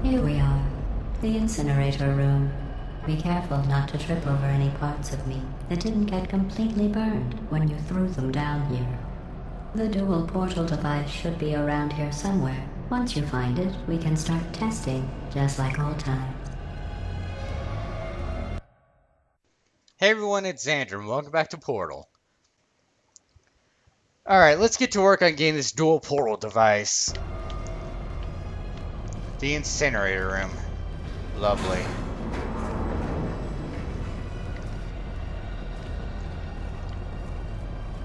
Here we are. The incinerator room. Be careful not to trip over any parts of me that didn't get completely burned when you threw them down here. The dual portal device should be around here somewhere. Once you find it, we can start testing, just like old times. Hey everyone, it's Xander, and welcome back to Portal. Alright, let's get to work on getting this dual portal device. The incinerator room. Lovely.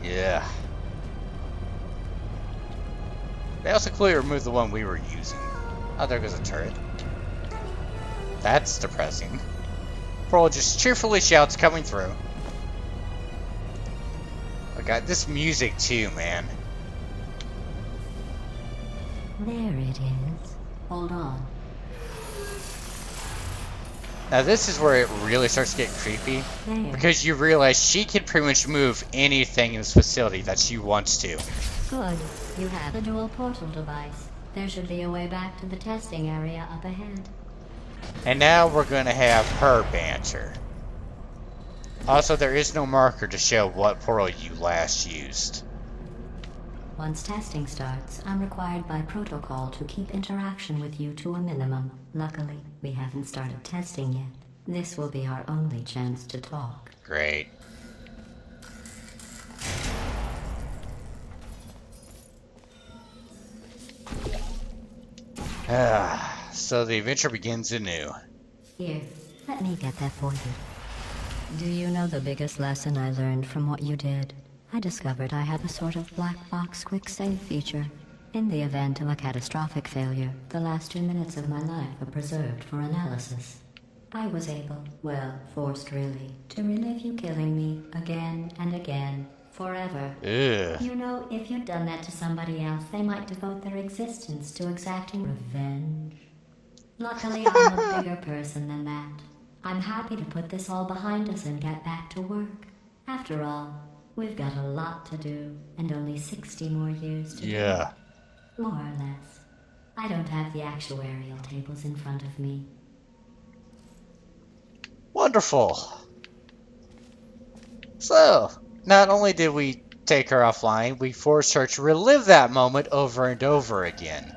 Yeah. They also clearly removed the one we were using. Oh, there goes a turret. That's depressing. Portal just cheerfully shouts coming through. I got this music too, man. There it is. Hold on. Now this is where it really starts to get creepy. There. Because you realize she can pretty much move anything in this facility that she wants to. Good. You have the dual portal device. There should be a way back to the testing area up ahead. And now we're going to have her banter. Also, there is no marker to show what portal you last used. Once testing starts, I'm required by protocol to keep interaction with you to a minimum. Luckily, we haven't started testing yet. This will be our only chance to talk. Great. So the adventure begins anew. Here, let me get that for you. Do you know the biggest lesson I learned from what you did? I discovered I have a sort of black box quick save feature. In the event of a catastrophic failure, the last 2 minutes of my life are preserved for analysis. I was able, well, forced really, to relive you killing me again and again, forever. Ugh. You know, if you'd done that to somebody else, they might devote their existence to exacting revenge. Luckily, I'm a bigger person than that. I'm happy to put this all behind us and get back to work. After all, we've got a lot to do, and only 60 more years to do. Yeah. More or less. I don't have the actuarial tables in front of me. Wonderful. So, not only did we take her offline, we forced her to relive that moment over and over again.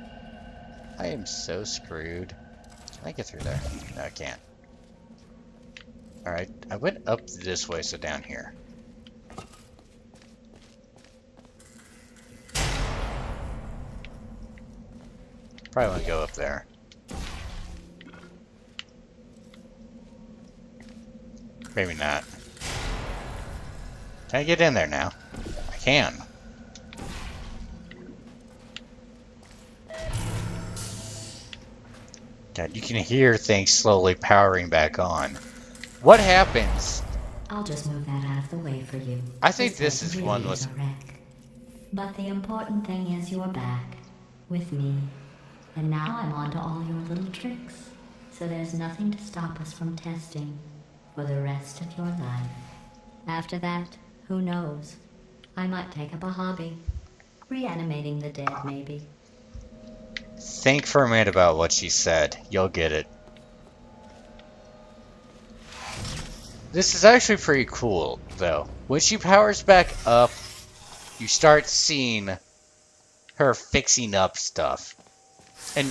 I am so screwed. Can I get through there? No, I can't. Alright, I went up this way, so down here. Probably want to go up there. Maybe not. Can I get in there now? I can. God, you can hear things slowly powering back on. What happens? I'll just move that out of the way for you. I think this place is one really was... a wreck. But the important thing is you're back. With me. And now I'm on to all your little tricks. So there's nothing to stop us from testing. For the rest of your life. After that, who knows? I might take up a hobby. Reanimating the dead, maybe. Think for a minute about what she said. You'll get it. This is actually pretty cool, though. When she powers back up, you start seeing her fixing up stuff. And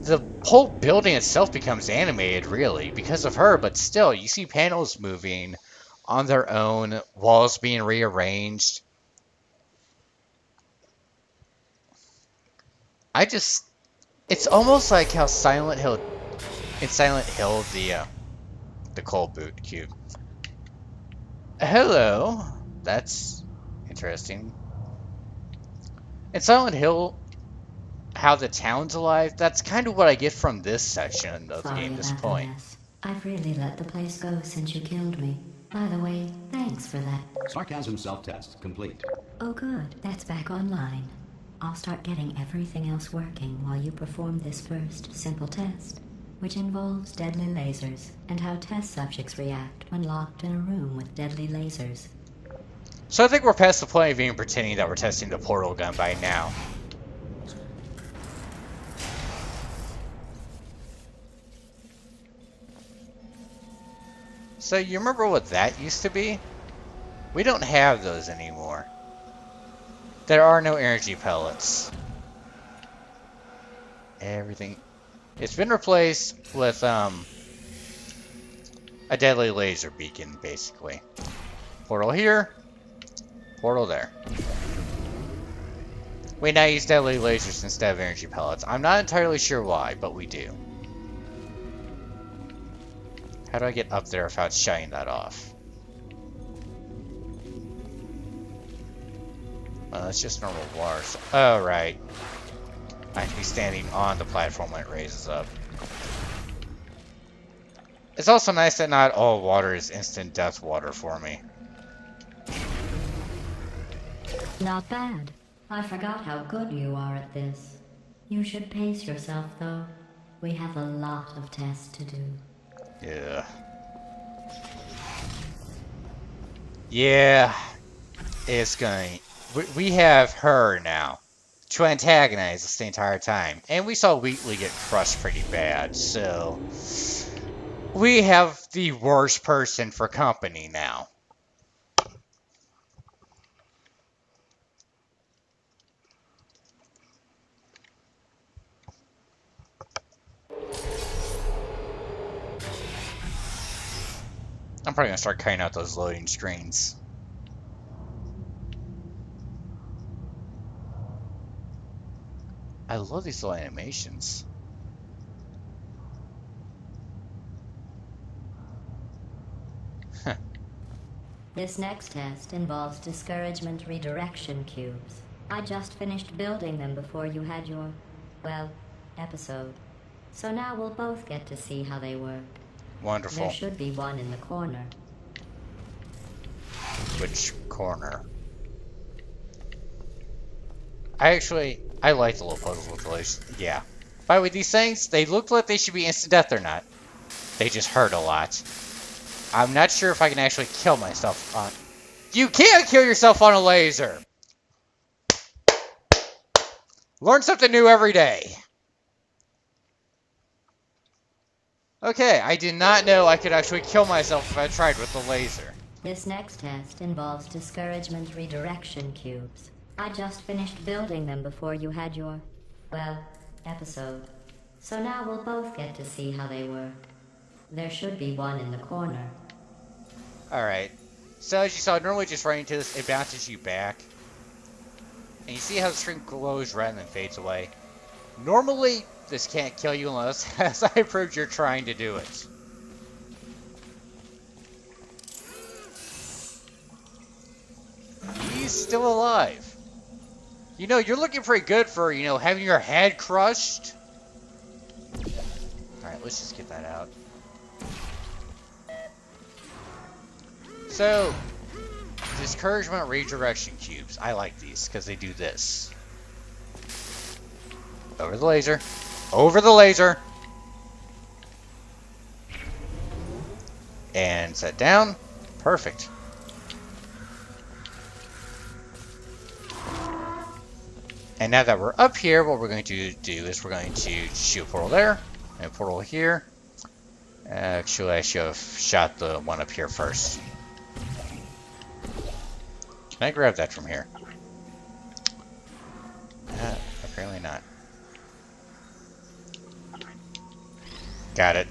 the whole building itself becomes animated, really, because of her, but still, you see panels moving on their own, walls being rearranged. It's almost like how in Silent Hill, the coal boot cube. Hello, that's interesting. In Silent Hill, how the town's alive, that's kind of what I get from this section of the game at this point. I've really let the place go since you killed me. By the way, thanks for that. Sarcasm self-test complete. Oh good, that's back online. I'll start getting everything else working while you perform this first simple test, which involves deadly lasers and how test subjects react when locked in a room with deadly lasers. So I think we're past the point of even pretending that we're testing the portal gun by now. So you remember what that used to be? We don't have those anymore. There are no energy pellets. Everything... It's been replaced with, a deadly laser beacon, basically. Portal here. Portal there. We now use deadly lasers instead of energy pellets. I'm not entirely sure why, but we do. How do I get up there without shutting that off? It's just normal water. So, oh, right. I have to be standing on the platform when it raises up. It's also nice that not all water is instant death water for me. Not bad. I forgot how good you are at this. You should pace yourself, though. We have a lot of tests to do. Yeah. Yeah. It's going... We have her now to antagonize us the entire time. And we saw Wheatley get crushed pretty bad, so... We have the worst person for company now. I'm probably gonna start cutting out those loading screens. I love these little animations. This next test involves discouragement redirection cubes. I just finished building them before you had your, well, episode. So now we'll both get to see how they work. Wonderful. There should be one in the corner. Which corner? I like the little puzzles with those. Yeah. By the way, these things, they look like they should be instant death or not. They just hurt a lot. I'm not sure if I can actually kill myself on... You can't kill yourself on a laser! Learn something new every day. Okay, I did not know I could actually kill myself if I tried with the laser. This next test involves discouragement redirection cubes. I just finished building them before you had your, well, episode. So now we'll both get to see how they work. There should be one in the corner. Alright. So as you saw, normally just running into this, it bounces you back. And you see how the screen glows red and then fades away. Normally, this can't kill you unless, as I proved, you're trying to do it. He's still alive. You know, you're looking pretty good for, you know, having your head crushed. Alright, let's just get that out. So, discouragement redirection cubes. I like these because they do this. Over the laser. Over the laser. And set down. Perfect. And now that we're up here, what we're going to do is we're going to shoot a portal there. And a portal here. Actually, I should have shot the one up here first. Can I grab that from here? Apparently not. Got it.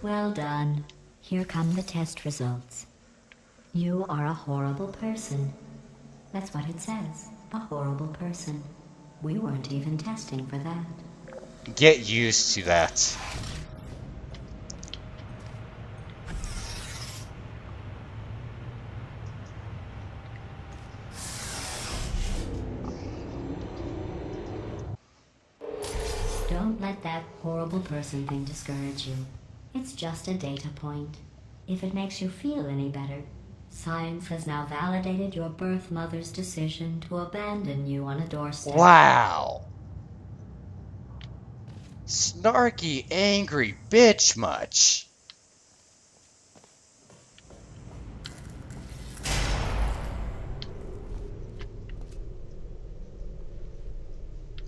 Well done. Here come the test results. You are a horrible person. That's what it says. A horrible person. We weren't even testing for that. Get used to that. Don't let that horrible person thing discourage you. It's just a data point. If it makes you feel any better, science has now validated your birth mother's decision to abandon you on a doorstep. Wow. Snarky, angry bitch much.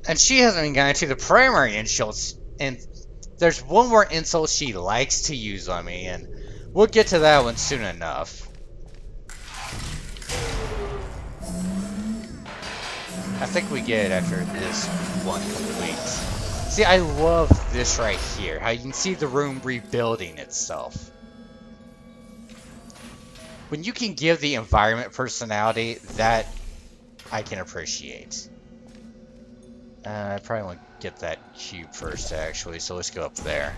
And she hasn't even gotten to the primary insults and there's one more insult she likes to use on me, and we'll get to that one soon enough. I think we get it after this one completes. See, I love this right here. How you can see the room rebuilding itself. When you can give the environment personality, that I can appreciate. I probably want to get that cube first, actually, so let's go up there.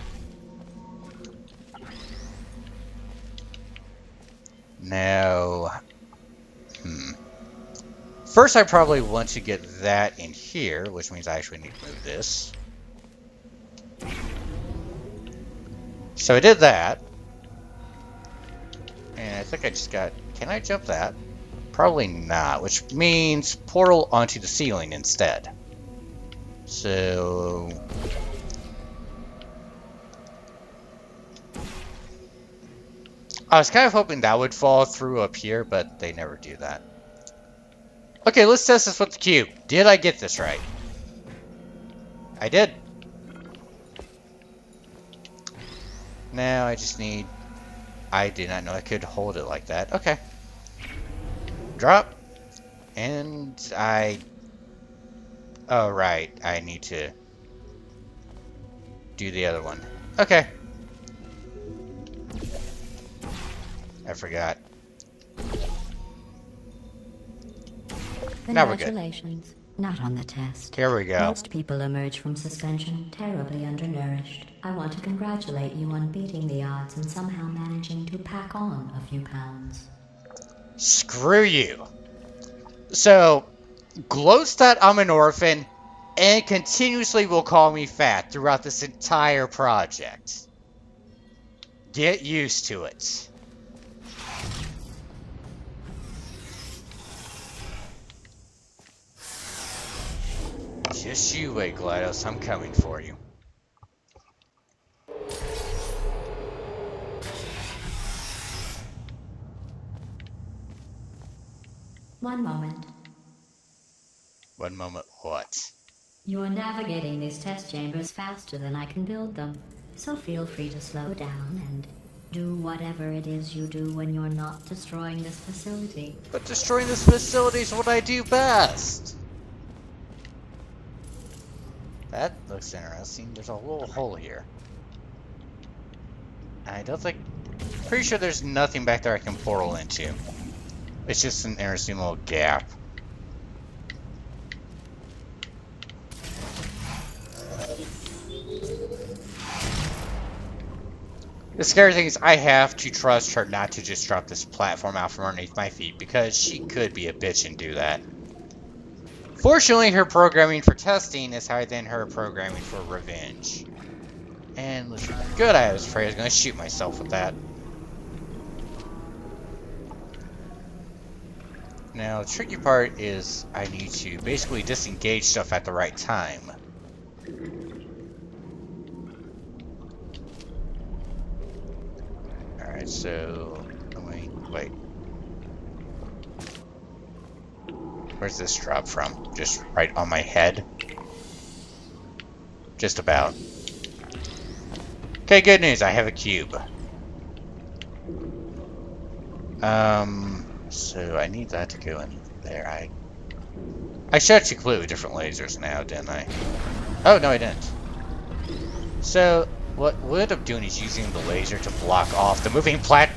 Now, first, I probably want to get that in here, which means I actually need to move this. So I did that. And I think I just got... Can I jump that? Probably not, which means portal onto the ceiling instead. So... I was kind of hoping that would fall through up here, but they never do that. Okay, let's test this with the cube. Did I get this right? I did. Now I just need... I did not know I could hold it like that. Okay. Drop. And I... Oh, right. I need to do the other one. Okay. I forgot. Now we're good. Congratulations. Not on the test. Here we go. Most people emerge from suspension terribly undernourished. I want to congratulate you on beating the odds and somehow managing to pack on a few pounds. Screw you. So, gloats that I'm an orphan and continuously will call me fat throughout this entire project. Get used to it. Just you wait, GLaDOS. I'm coming for you. One moment. One moment, what? You're navigating these test chambers faster than I can build them, so feel free to slow down and do whatever it is you do when you're not destroying this facility. But destroying this facility is what I do best. That looks interesting. There's a little hole here. I don't think... Pretty sure there's nothing back there I can portal into. It's just an interesting little gap. The scary thing is I have to trust her not to just drop this platform out from underneath my feet, because she could be a bitch and do that. Fortunately, her programming for testing is higher than her programming for revenge. And looks good. I was afraid I was going to shoot myself with that. Now, the tricky part is I need to basically disengage stuff at the right time. Alright, so... Wait. Where's this drop from? Just right on my head? Just about. Okay, good news. I have a cube. So I need that to go in there. I should actually complete with different lasers now, didn't I? Oh, no, I didn't. So, what we'll end up doing is using the laser to block off the moving platform.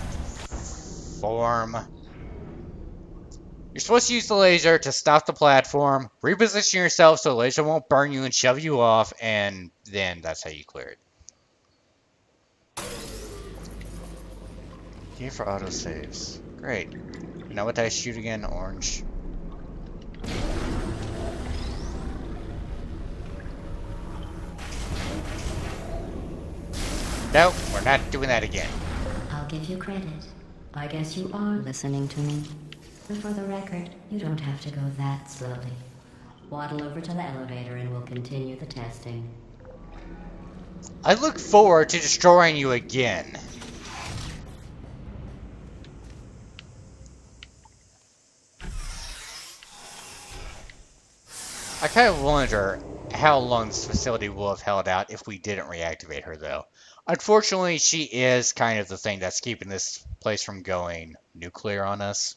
You're supposed to use the laser to stop the platform, reposition yourself so the laser won't burn you and shove you off, and then that's how you clear it. Here for autosaves. Great. Now what did I shoot again? Orange. No, we're not doing that again. I'll give you credit. I guess you are listening to me. But for the record, you don't have to go that slowly. Waddle over to the elevator and we'll continue the testing. I look forward to destroying you again. I kind of wonder, how long this facility will have held out if we didn't reactivate her, though. Unfortunately, she is kind of the thing that's keeping this place from going nuclear on us.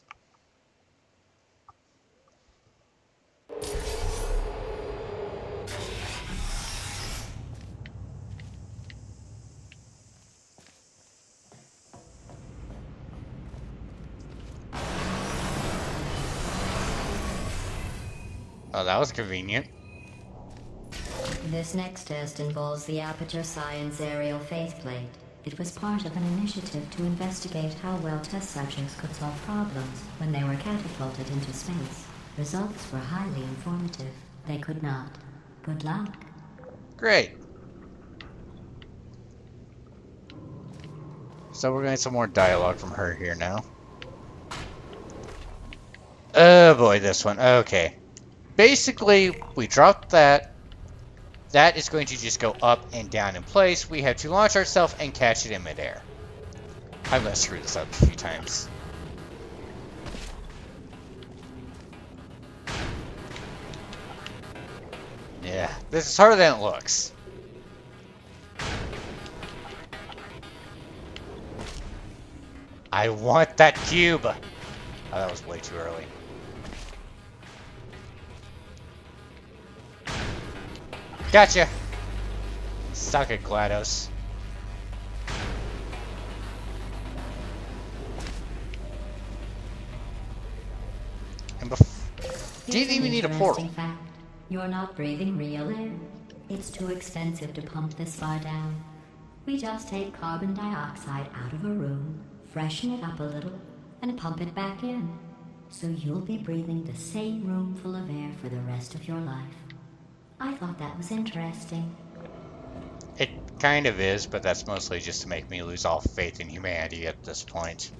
Oh, that was convenient. This next test involves the Aperture Science Aerial Faceplate. It was part of an initiative to investigate how well test subjects could solve problems when they were catapulted into space. Results were highly informative. They could not. Good luck. Great. So we're getting some more dialogue from her here now. Oh boy, this one. Okay. Basically, we dropped that. That is going to just go up and down in place. We have to launch ourselves and catch it in midair. I'm going to screw this up a few times. Yeah, this is harder than it looks. I want that cube! Oh, that was way too early. Gotcha! Suck it, GLaDOS. And didn't even need a portal. Fact. You're not breathing real air. It's too expensive to pump this far down. We just take carbon dioxide out of a room, freshen it up a little, and pump it back in. So you'll be breathing the same room full of air for the rest of your life. I thought that was interesting. It kind of is, but that's mostly just to make me lose all faith in humanity at this point.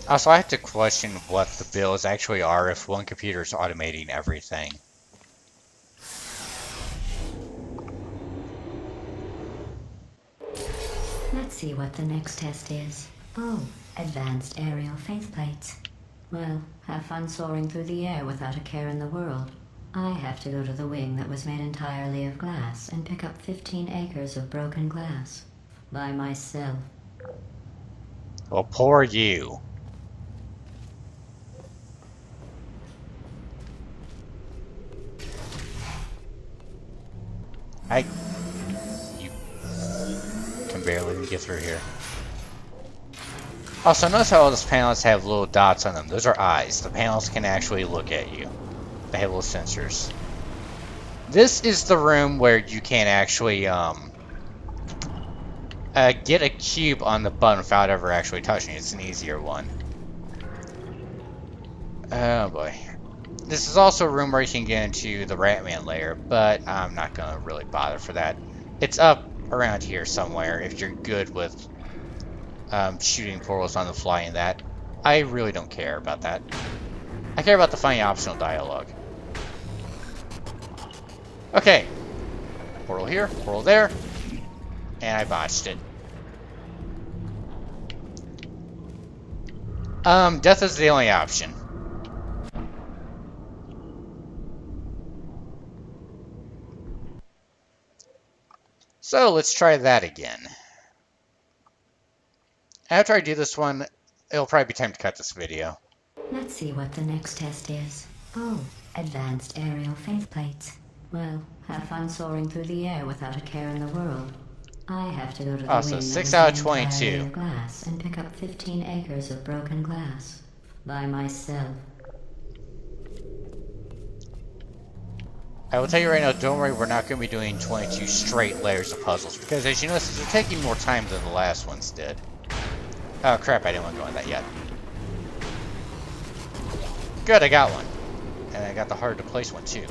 Also, I have to question what the bills actually are if one computer is automating everything. Let's see what the next test is. Oh, advanced aerial faceplates. Well, have fun soaring through the air without a care in the world. I have to go to the wing that was made entirely of glass and pick up 15 acres of broken glass. By myself. Well, poor you. You can barely even get through here. Also, notice how all those panels have little dots on them. Those are eyes. The panels can actually look at you. They have little sensors. This is the room where you can actually get a cube on the button without ever actually touching it. It's an easier one. Oh boy. This is also a room where you can get into the Ratman lair, but I'm not going to really bother for that. It's up around here somewhere if you're good with shooting portals on the fly in that. I really don't care about that. I care about the funny optional dialogue. Okay. Portal here, portal there. And I botched it. Death is the only option. So let's try that again. After I do this one, it'll probably be time to cut this video. Let's see what the next test is. Oh, advanced aerial faceplates. Well, have fun soaring through the air without a care in the world. I have to go to the Also, wing 6 that out of was 22. entirely of glass and pick up 15 acres of broken glass. By myself. I will tell you right now, don't worry, we're not going to be doing 22 straight layers of puzzles, because as you notice, they're taking more time than the last ones did. Oh crap, I didn't want to go in that yet. Good, I got one. And I got the hard to place one too.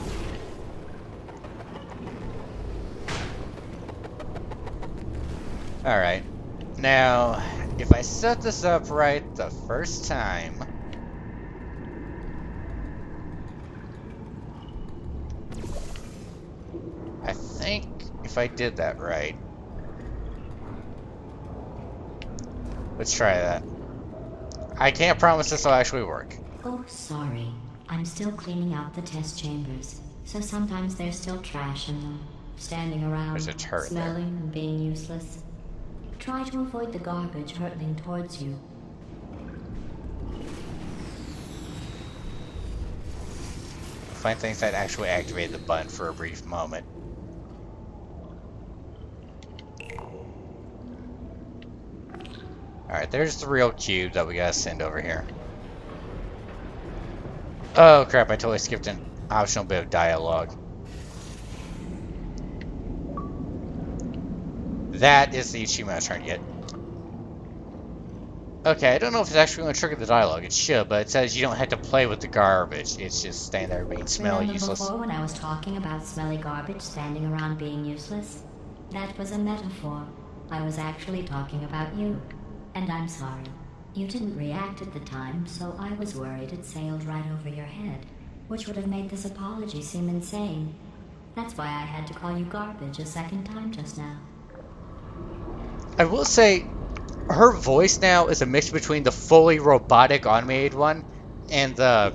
Alright. Now, if I set this up right the first time... I think if I did that right... Let's try that. I can't promise this will actually work. Oh, sorry. I'm still cleaning out the test chambers, so sometimes there's still trash in them, standing around, There's a turret there. smelling and being useless. Try to avoid the garbage hurtling towards you. Find things that actually activated the button for a brief moment. Alright, there's the real cube that we gotta send over here. Oh crap, I totally skipped an optional bit of dialogue. That is the achievement I was trying to get. Okay, I don't know if it's actually going to trigger the dialogue. It should, but it says you don't have to play with the garbage. It's just standing there being smelly, Remember useless. before when I was talking about smelly garbage standing around being useless? That was a metaphor. I was actually talking about you. And I'm sorry. You didn't react at the time, so I was worried it sailed right over your head, which would have made this apology seem insane. That's why I had to call you garbage a second time just now. I will say, her voice now is a mix between the fully robotic automated one and the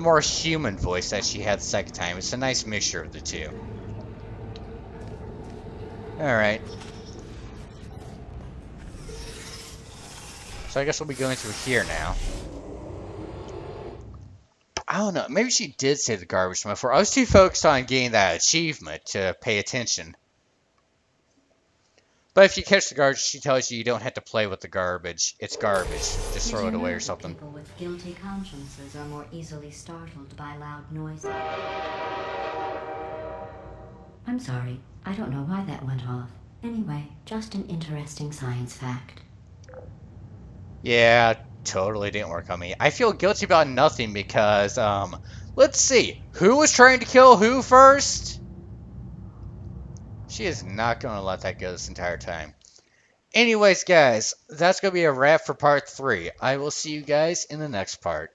more human voice that she had the second time. It's a nice mixture of the two. Alright. So I guess we'll be going through here now. I don't know. Maybe she did say the garbage before. I was too focused on getting that achievement to pay attention. But if you catch the garbage, she tells you you don't have to play with the garbage. It's garbage. Just throw it away or something. People with guilty consciences are more easily startled by loud noises. I'm sorry. I don't know why that went off. Anyway, just an interesting science fact. Yeah, totally didn't work on me. I feel guilty about nothing because, let's see. Who was trying to kill who first? She is not going to let that go this entire time. Anyways, guys, that's going to be a wrap for part 3. I will see you guys in the next part.